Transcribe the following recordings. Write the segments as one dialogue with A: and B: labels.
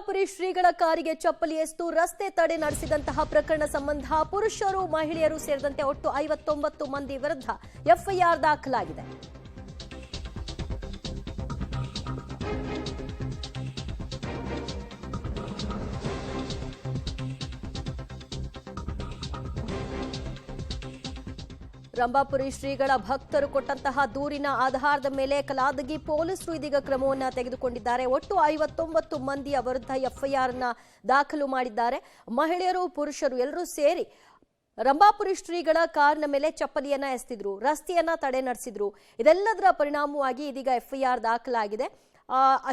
A: ರಂಭಾಪುರಿ ಶ್ರೀಗಳ ಕಾರಿಗೆ ಚಪ್ಪಲಿ ಎಸೆದು ರಸ್ತೆ ತಡೆ ನಡೆಸಿದಂತಹ ಪ್ರಕರಣ ಸಂಬಂಧ ಪುರುಷರು ಮಹಿಳೆಯರು ಸೇರಿದಂತೆ ಒಟ್ಟು 59 ಮಂದಿ ವಿರುದ್ಧ ಎಫ್ಐಆರ್ ದಾಖಲಾಗಿದೆ. ರಂಭಾಪುರಿ ಶ್ರೀಗಳ ಭಕ್ತರು ಕೊಟ್ಟಂತಹ ದೂರಿನ ಆಧಾರದ ಮೇಲೆ ಕಲಾದಗಿ ಪೊಲೀಸರು ಇದೀಗ ಕ್ರಮವನ್ನು ತೆಗೆದುಕೊಂಡಿದ್ದಾರೆ. ಒಟ್ಟು 59 ಮಂದಿಯ ವಿರುದ್ಧ ಎಫ್ಐಆರ್ ದಾಖಲು ಮಾಡಿದ್ದಾರೆ. ಮಹಿಳೆಯರು ಪುರುಷರು ಎಲ್ಲರೂ ಸೇರಿ ರಂಭಾಪುರಿ ಶ್ರೀಗಳ ಕಾರಿನ ಮೇಲೆ ಚಪ್ಪಲಿಯನ್ನ ಎಸೆದಿದ್ರು, ರಸ್ತೆಯನ್ನ ತಡೆ ನಡೆಸಿದ್ರು. ಇದೆಲ್ಲದರ ಪರಿಣಾಮವಾಗಿ ಇದೀಗ ಎಫ್ಐಆರ್ ದಾಖಲಾಗಿದೆ.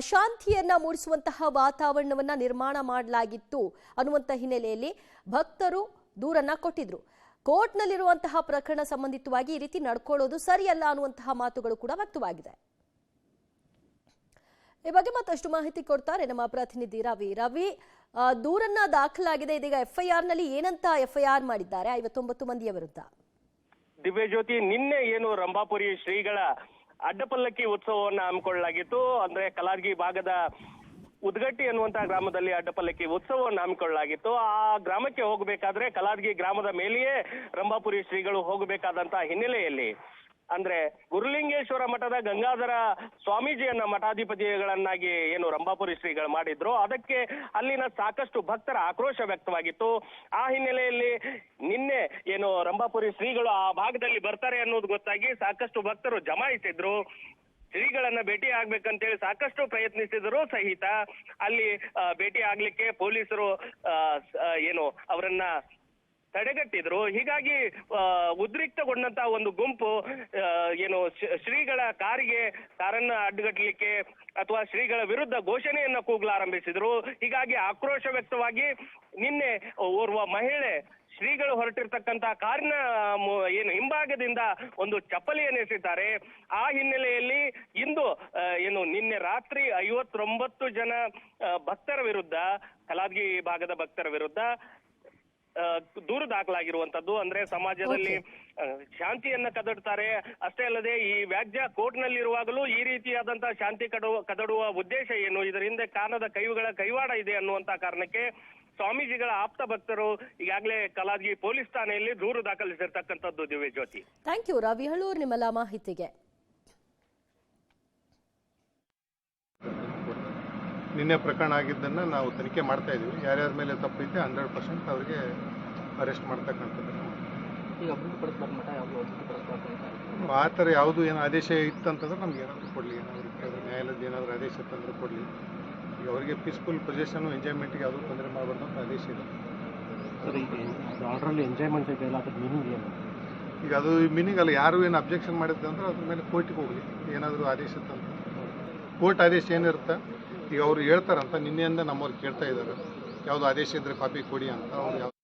A: ಅಶಾಂತಿಯನ್ನ ಮೂಡಿಸುವಂತಹ ವಾತಾವರಣವನ್ನ ನಿರ್ಮಾಣ ಮಾಡಲಾಗಿತ್ತು ಅನ್ನುವಂಥ ಹಿನ್ನೆಲೆಯಲ್ಲಿ ಭಕ್ತರು ದೂರನ್ನ ಕೊಟ್ಟಿದ್ರು. ಕೋರ್ಟ್ನಲ್ಲಿರುವಂತಹ ಪ್ರಕರಣ ಸಂಬಂಧಿತವಾಗಿ ಈ ರೀತಿ ನಡ್ಕೊಳ್ಳೋದು ಸರಿಯಲ್ಲ ಅನ್ನುವಂತಹ ಮಾತುಗಳು ಕೂಡ ವ್ಯಕ್ತವಾಗಿದೆ. ಈ ಬಗ್ಗೆ ಮತ್ತಷ್ಟು ಮಾಹಿತಿ ಕೊಡ್ತಾರೆ ನಮ್ಮ ಪ್ರತಿನಿಧಿ ರವಿ. ದೂರನ್ನ ದಾಖಲಾಗಿದೆ. ಇದೀಗ ಎಫ್ಐಆರ್ ನಲ್ಲಿ ಏನಂತ ಎಫ್ಐಆರ್ ಮಾಡಿದ್ದಾರೆ 59 ಮಂದಿಯ ವಿರುದ್ಧ?
B: ದಿವ್ಯಜ್ಯೋತಿ, ನಿನ್ನೆ ಏನು ರಂಭಾಪುರಿ ಶ್ರೀಗಳ ಅಡ್ಡಪಲ್ಲಕ್ಕಿ ಉತ್ಸವವನ್ನು ಹಮ್ಮಿಕೊಳ್ಳಲಾಗಿತ್ತು. ಅಂದ್ರೆ ಕಲಾದಗಿ ಭಾಗದ ಉದ್ಗಟ್ಟಿ ಅನ್ನುವಂತಹ ಗ್ರಾಮದಲ್ಲಿ ಅಡ್ಡಪಲ್ಲಕ್ಕಿ ಉತ್ಸವವನ್ನು ಹಮ್ಮಿಕೊಳ್ಳಲಾಗಿತ್ತು. ಆ ಗ್ರಾಮಕ್ಕೆ ಹೋಗಬೇಕಾದ್ರೆ ಕಲಾದಗಿ ಗ್ರಾಮದ ಮೇಲೆಯೇ ರಂಭಾಪುರಿ ಶ್ರೀಗಳು ಹೋಗಬೇಕಾದಂತಹ ಹಿನ್ನೆಲೆಯಲ್ಲಿ ಅಂದ್ರೆ ಗುರುಲಿಂಗೇಶ್ವರ ಮಠದ ಗಂಗಾಧರ ಸ್ವಾಮೀಜಿಯನ್ನ ಮಠಾಧಿಪತಿಗಳನ್ನಾಗಿ ಏನು ರಂಭಾಪುರಿ ಶ್ರೀಗಳು ಮಾಡಿದ್ರು, ಅದಕ್ಕೆ ಅಲ್ಲಿನ ಸಾಕಷ್ಟು ಭಕ್ತರ ಆಕ್ರೋಶ ವ್ಯಕ್ತವಾಗಿತ್ತು. ಆ ಹಿನ್ನೆಲೆಯಲ್ಲಿ ನಿನ್ನೆ ಏನು ರಂಭಾಪುರಿ ಶ್ರೀಗಳು ಆ ಭಾಗದಲ್ಲಿ ಬರ್ತಾರೆ ಅನ್ನೋದು ಗೊತ್ತಾಗಿ ಸಾಕಷ್ಟು ಭಕ್ತರು ಜಮಾಯಿಸಿದ್ರು. ಶ್ರೀಗಳನ್ನ ಭೇಟಿ ಆಗ್ಬೇಕಂತೇಳಿ ಸಾಕಷ್ಟು ಪ್ರಯತ್ನಿಸಿದ್ರು ಸಹಿತ ಅಲ್ಲಿ ಭೇಟಿ ಆಗ್ಲಿಕ್ಕೆ ಪೊಲೀಸರು ಏನು ಅವರನ್ನ ತಡೆಗಟ್ಟಿದ್ರು. ಹೀಗಾಗಿ ಉದ್ರಿಕ್ತಗೊಂಡಂತ ಒಂದು ಗುಂಪು ಏನು ಶ್ರೀಗಳ ಕಾರನ್ನ ಅಡ್ಡಗಟ್ಟಲಿಕ್ಕೆ ಅಥವಾ ಶ್ರೀಗಳ ವಿರುದ್ಧ ಘೋಷಣೆಯನ್ನ ಕೂಗಲಾರಂಭಿಸಿದ್ರು. ಹೀಗಾಗಿ ಆಕ್ರೋಶ ವ್ಯಕ್ತವಾಗಿ ನಿನ್ನೆ ಓರ್ವ ಮಹಿಳೆ ಶ್ರೀಗಳು ಹೊರಟಿರ್ತಕ್ಕಂತ ಕಾರಿನ ಏನು ಹಿಂಭಾಗದಿಂದ ಒಂದು ಚಪ್ಪಲಿಯನ್ನು ಎಸೆದಿದ್ದಾರೆ. ಆ ಹಿನ್ನೆಲೆಯಲ್ಲಿ ಇಂದು ಏನು ನಿನ್ನೆ ರಾತ್ರಿ 59 ಜನ ಭಕ್ತರ ವಿರುದ್ಧ, ಕಲಾದಗಿ ಭಾಗದ ಭಕ್ತರ ವಿರುದ್ಧ ದೂರು ದಾಖಲಾಗಿರುವಂತದ್ದು. ಅಂದ್ರೆ ಸಮಾಜದಲ್ಲಿ ಶಾಂತಿಯನ್ನ ಕದಡ್ತಾರೆ. ಅಷ್ಟೇ ಅಲ್ಲದೆ ಈ ವ್ಯಾಜ್ಯ ಕೋರ್ಟ್ ನಲ್ಲಿ ಇರುವಾಗಲೂ ಈ ರೀತಿಯಾದಂತಹ ಶಾಂತಿ ಕದಡುವ ಉದ್ದೇಶ ಏನು, ಇದರ ಹಿಂದೆ ಕಾಣದ ಕೈವಾಡ ಇದೆ ಅನ್ನುವಂತ ಕಾರಣಕ್ಕೆ ಸ್ವಾಮೀಜಿಗಳ ಆಪ್ತ ಭಕ್ತರು ಈಗಾಗಲೇ ಕಲಾದಗಿ ಪೊಲೀಸ್ ಠಾಣೆಯಲ್ಲಿ ದೂರು ದಾಖಲಿಸಿರ್ತಕ್ಕಂಥದ್ದು. ದಿವ್ಯ ಜ್ಯೋತಿ,
A: ಥ್ಯಾಂಕ್ ಯು ರವಿ ಹಳೂರ್ ನಿಮ್ಮೆಲ್ಲ ಮಾಹಿತಿಗೆ.
C: ನಿನ್ನೆ ಪ್ರಕರಣ ಆಗಿದ್ದನ್ನು ನಾವು ತನಿಖೆ ಮಾಡ್ತಾ ಇದ್ದೀವಿ. ಯಾರ್ಯಾರ ಮೇಲೆ ತಪ್ಪಿದೆ 100% ಅವರಿಗೆ ಅರೆಸ್ಟ್ ಮಾಡ್ತಕ್ಕಂಥದ್ದು. ಆ ಥರ ಯಾವುದು ಏನು ಆದೇಶ ಇತ್ತಂತಂದ್ರೆ ನಮ್ಗೆ ಏನಾದರೂ ಕೊಡಲಿ, ಏನಾದರೂ ನ್ಯಾಯಾಲಯದ ಏನಾದರೂ ಆದೇಶ ಇತ್ತಂದ್ರೆ ಕೊಡಲಿ. ಈಗ ಅವರಿಗೆ ಪೀಸ್ಫುಲ್ ಪೊಸಿಷನ್ನು ಎಂಜಾಯ್ಮೆಂಟ್ಗೆ ಯಾವುದೂ ತೊಂದರೆ ಮಾಡಬಾರ್ದು ಅಂತ ಆದೇಶ ಇದೆ.
D: ಆರ್ಡ್ರಲ್ಲಿ ಎಂಜಾಯ್ಮೆಂಟ್ ಇದೆ ಅಲ್ಲ, ಅದ್ರ ಮೀನಿಂಗ್ ಏನು?
C: ಈಗ ಅದು ಮೀನಿಂಗ್ ಅಲ್ಲ. ಯಾರು ಏನು ಅಬ್ಜೆಕ್ಷನ್ ಮಾಡಿದ್ರೆ ಅಂದ್ರೆ ಅದ್ರ ಮೇಲೆ ಕೋರ್ಟಿಗೆ ಹೋಗಲಿ. ಏನಾದರೂ ಆದೇಶ ಇತ್ತಂತ ಕೋರ್ಟ್ ಆದೇಶ ಏನಿರುತ್ತೆ ಈಗ ಅವರು ಹೇಳ್ತಾರಂತ ನಿನ್ನೆಯಿಂದ ನಮ್ಮವ್ರು ಕೇಳ್ತಾ ಇದ್ದಾರೆ, ಯಾವುದು ಆದೇಶ ಇದ್ದರೆ ಕಾಪಿ ಕೊಡಿ ಅಂತ. ಅವ್ರು